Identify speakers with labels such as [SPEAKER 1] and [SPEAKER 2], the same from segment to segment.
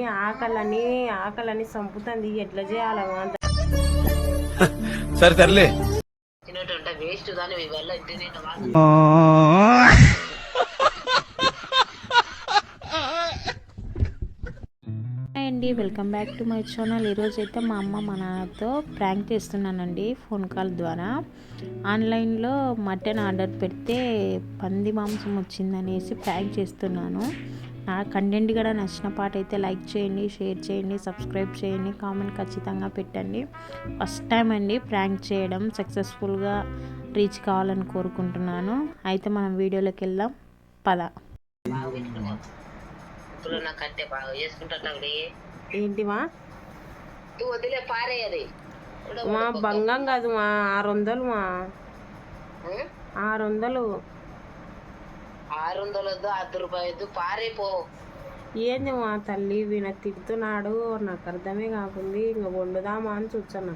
[SPEAKER 1] ఆకలని చంపుతుంది. ఎట్లా చేయాలమ్మా?
[SPEAKER 2] సరే తరలే.
[SPEAKER 3] వేస్ట్ దాని వల్ల
[SPEAKER 4] అండి, welcome back to my channel. ఈరోజు అయితే మా అమ్మ మా నాన్నతో ప్రాంక్ చేస్తున్నానండి ఫోన్ కాల్ ద్వారా. ఆన్లైన్లో మటన్ ఆర్డర్ పెడితే పంది మాంసం వచ్చిందనేసి ప్రాంక్ చేస్తున్నాను. నా కంటెంట్ కూడా నచ్చిన పాట అయితే లైక్ చేయండి, షేర్ చేయండి, సబ్స్క్రైబ్ చేయండి, కామెంట్ ఖచ్చితంగా పెట్టండి. ఫస్ట్ టైం అండి ప్రాంక్ చేయడం, సక్సెస్ఫుల్గా రీచ్ కావాలని కోరుకుంటున్నాను. అయితే మనం వీడియోలోకి వెళ్దాం పద.
[SPEAKER 1] ఏంటివా
[SPEAKER 3] వదిలే పారేయది
[SPEAKER 1] మా బంగం కాదు మా 600 మా 600
[SPEAKER 3] ₹10 పారైపో.
[SPEAKER 1] ఏంది మా తల్లి వీణ తిడుతున్నాడు, నాకు అర్థమే కాకుంది. ఇంకా వండుదామా అని చూస్తున్నా.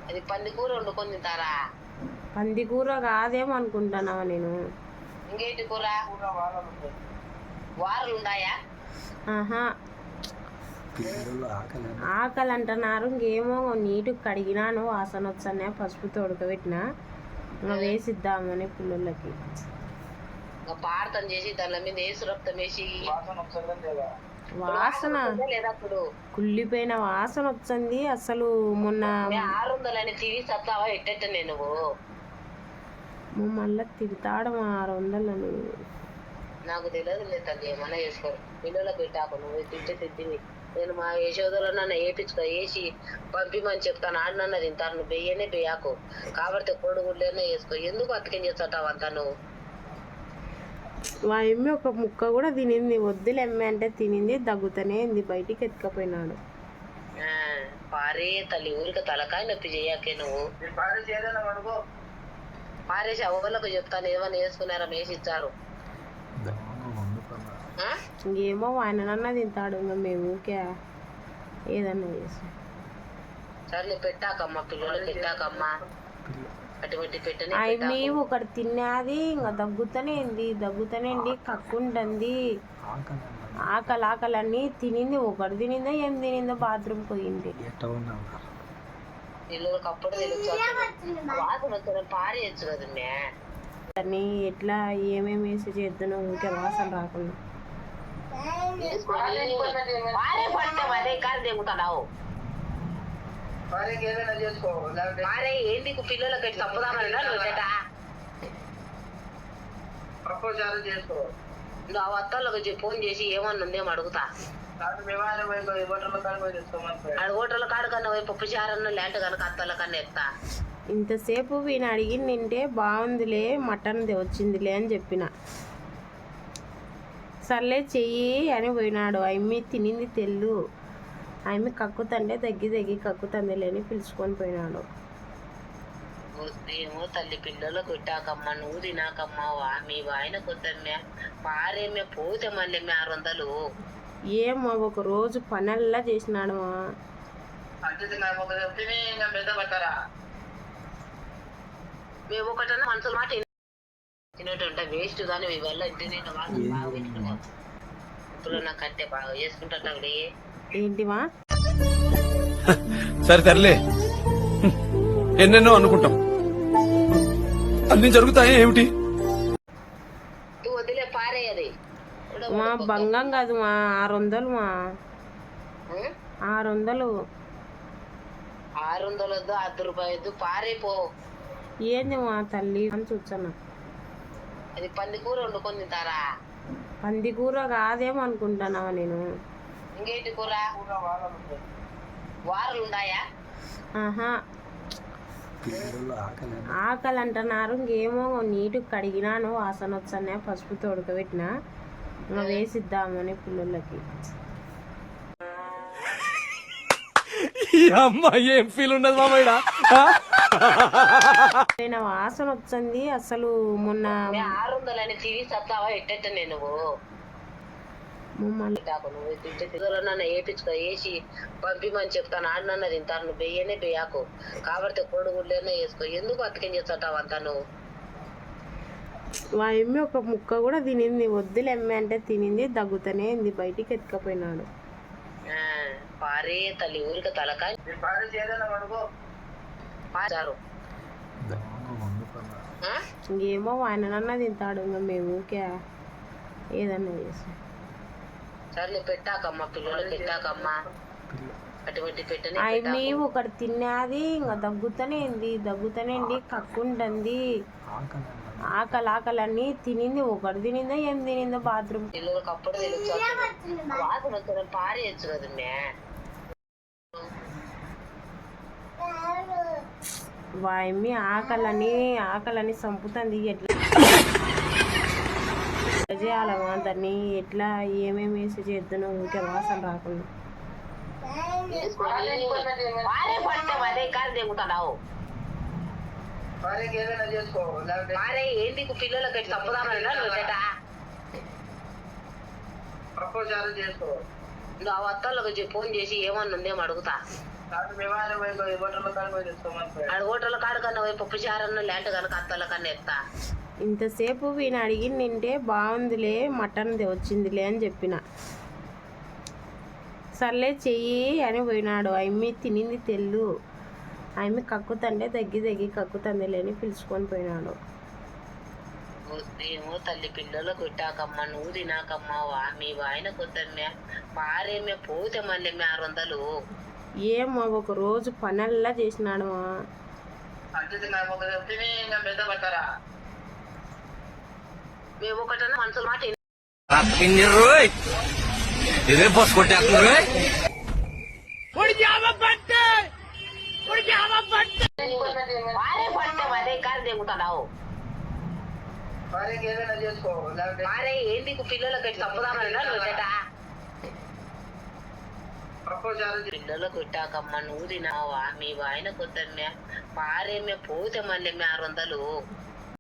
[SPEAKER 3] అది పంది కూర వండుకొని తింటారా?
[SPEAKER 1] పంది కూర కాదేమో అనుకుంటున్నావా నేను?
[SPEAKER 3] ఇంకేంటి కూర? వారలు ఉన్నాయా?
[SPEAKER 1] ఆహా, ఆకలి అంటున్నారు. ఇంకేమో నీటుగా కడిగినాను, వాసన వచ్చానే, పసుపుతో ఉడకబెట్టినా. ఇంకా వేసిద్దామని పిల్లలకి
[SPEAKER 3] పార్థం చేసి దాని మీద వేసి రక్తం వేసి
[SPEAKER 1] వాసన
[SPEAKER 3] లేదా అప్పుడు
[SPEAKER 1] కుళ్ళిపోయిన వాసన వచ్చింది. అసలు మొన్న
[SPEAKER 3] 600 తిరిగి సత్తావా ఎట్టేట నువ్వు
[SPEAKER 1] మళ్ళీ తిడతాడు 600
[SPEAKER 3] నాకు తెలియదు లేదు. తల్లి ఏమన్నా చేసుకోరు, పిల్లలకు పెట్టాకు. నువ్వు తింటే తింటివి. నేను మా యశోదలో నన్ను వేపించుకో, వేసి పంపిమని చెప్తాను. ఆడినన్న తింటాను. నువ్వు బెయ్యనే బెయ్యాకు కాబట్టి కొడుగుడ్లేనే వేసుకో. ఎందుకు అతకేం చేస్తావు అంతా నువ్వు?
[SPEAKER 1] మా ఎమ్మె ఒక ముక్క కూడా తినింది. వద్దులెమ్మె అంటే తినింది, దగ్గుతూనే ఉంది. బయటికి ఎత్తుకపోయినాడు.
[SPEAKER 3] పారే తల్లి, ఊరికి తలకాయ నొప్పి చేయకే నువ్వు. పారేసి అవ్వలకు చెప్తాను, ఏమన్నా వేసుకున్నారా వేసి ఇచ్చారు.
[SPEAKER 1] ఏమో ఆయనన్నా తింటాడు. ఇంకా మేము ఊరికే ఏదన్నా చేస్తాం.
[SPEAKER 3] సర్లే పెట్టాకమ్మా, పిల్లలు పెట్టాకమ్మా. అటువంటి పెట్టని
[SPEAKER 1] అవి ఒకటి తిన్నది, ఇంకా దగ్గుతూనే కక్కుంటుంది. ఆకలి అని తినింది. ఒకటి తినిందో ఏం తినిందో బాత్రూమ్ పోయింది.
[SPEAKER 3] పిల్లలకు అప్పుడు తెలుసు వాసన వచ్చిన పారేయచ్చు కదా
[SPEAKER 1] అని. ఎట్లా ఏమేమి వేసి చేద్దాను ఊరికే వాసన రాకుండా.
[SPEAKER 3] ఏంటి పిల్లలకి తప్పుదామన్నా నువ్వు ఆ వత్తలకు ఫోన్ చేసి ఏమన్నా ఉందేమో అడుగుతా. హోటల్ కాడు కన్నా పోయి పప్పు చారన్న లేంట కనుక అత్తల కన్నా ఎత్తా.
[SPEAKER 1] ఇంతసేపు వీణ అడిగి నింటే బాగుందిలే, మటన్ వచ్చిందిలే అని చెప్పిన. సర్లే చెయ్యి అని పోయినాడు. అమ్మి తినింది తెల్లు. ఆమె కక్కుతంటే దగ్గి కక్కుతందిలే అని పిలుచుకొని పోయినాడు.
[SPEAKER 3] ఏమో తల్లి, పిల్లలకు కొట్టాకమ్మా, నువ్వు తినాకమ్మా. మీ వాయన కొద్దమ్మే పారేమే పోతే మళ్ళీ 600.
[SPEAKER 1] ఏమో ఒక రోజు పనల్లా చేసినాడు.
[SPEAKER 3] మేము ఒకటన్నా మనుషుల మాట తినేటంటే వేస్ట్ దాని వల్ల ఇంటి బాగా ఇప్పుడు నాకు కట్టే బాగా చేసుకుంటాడు.
[SPEAKER 1] ఏంటివా
[SPEAKER 2] సరే తరలే. ఎన్నెన్నో అనుకుంటాం, అన్ని జరుగుతాయి ఏమిటి?
[SPEAKER 3] నువ్వు వదిలే పారేయది
[SPEAKER 1] మా బంగం కాదు మా 600 మా 600
[SPEAKER 3] ₹10 పారైపో.
[SPEAKER 1] ఏంది మా తల్లి అని చూస్తున్నా.
[SPEAKER 3] అది పంది కూర వండుకొని తింటారా?
[SPEAKER 1] పంది కూర కాదేమో అనుకుంటున్నావా నేను?
[SPEAKER 3] ఇంకేంటి కూర? వారలు ఉన్నాయా?
[SPEAKER 1] ఆహా, ఆకలి అంటున్నారు. ఇంకేమో నీటుగా కడిగినాను, వాసన వచ్చానే, పసుపుతో ఉడకబెట్టినా. ఇంకా వేసిద్దామని పిల్లలకి.
[SPEAKER 2] ఏం ఫీల్ ఉండదు మామయ్య.
[SPEAKER 1] వాసన వచ్చింది. అసలు మొన్న
[SPEAKER 3] 600 తిరిగి సత్తావా ఎట్టేట నువ్వు నన్ను వేపించుకో, వేసి పంపిమని చెప్తాను. ఆడినన్న తింటాను. నువ్వు బెయ్యనే బెయ్యాకు కాబట్టి కొడుగుడ్లేనే వేసుకో. ఎందుకు అతకేం చేస్తావు అంతా నువ్వు?
[SPEAKER 1] మా ఎమ్మె ఒక ముక్క కూడా తినింది. వద్దులెమ్మె అంటే తినింది, దగ్గుతూనే ఉంది. బయటికి ఎత్తుకపోయినాడు.
[SPEAKER 3] పారే తల్లి ఊరికి తలకాయ పాచారు.
[SPEAKER 1] ఇంకేమో ఆయననన్నా తింటాడు, ఇంకా మేము ఊరికే ఏదన్నా చేస్తాం.
[SPEAKER 3] సర్లే పెట్టాకమ్మా, పిల్లలు పెట్టాకమ్మా, అటువంటి పెట్టని
[SPEAKER 1] అవి ఒకటి తిన్నది ఇంకా దగ్గుతనేంది కక్కుంటుంది. ఆకలి తినింది, ఒకటి తినిందో ఏం తినిందో బాత్రూమ్.
[SPEAKER 3] పిల్లలకి అప్పుడు తెలుసు వాసన వచ్చిన పారేయచ్చు కదా మే.
[SPEAKER 1] వాయమ్మి ఆకలని చంపుతుంది. ఎట్లా చేయాలమ్మా దాన్ని, ఎట్లా ఏమేమి వేసి చేద్దాను ఊరికే వాసన రాకుండా.
[SPEAKER 3] పారే పడితే అదే కాదు దిగుతున్నావు. పారే ఏంటి పిల్లలకి తప్పుదామన్నా నువ్వు ఆ వత్తలకు ఫోన్ చేసి ఏమన్నా ఉందేమో అడుగుతా. హోటల్ కాడు కన్నా పోయి పప్పు చారన్న లేంట కనుక అత్తల కన్నా ఎత్తా.
[SPEAKER 1] ఇంతసేపు వీని అడిగి నింటే బాగుందిలే, మటన్ వచ్చిందిలే అని చెప్పిన. సర్లే చెయ్యి అని పోయినాడు. అమ్మి తినింది తెల్లు, అమ్మి కక్కుతంటే దగ్గి కక్కుతందిలే అని పిలుచుకొని పోయినాడు.
[SPEAKER 3] ఏమో తల్లి పిల్లలకు పెట్టాకమ్మా, నువ్వు తినాకమ్మా, మీ వాయన కొద్దమ్మే పారేమే పోతే మళ్ళీ 600.
[SPEAKER 1] ఏమో ఒక రోజు పనల్లా చేసినాడు.
[SPEAKER 3] మేము ఒకటన్నా మనుషుల మాట
[SPEAKER 2] ఇదే బస్ కొట్టేస్తున్నారు.
[SPEAKER 3] పారే పడితే అదే కాదు దిగుతున్నావు. పారే ఏంటి పిల్లలకి తప్పుదామన్నా పిల్లలకు పెట్టాకమ్మా, నువ్వు తినావా, మీ వాయన కొద్దమ్మే పారేమే పోతే మళ్ళీ 600.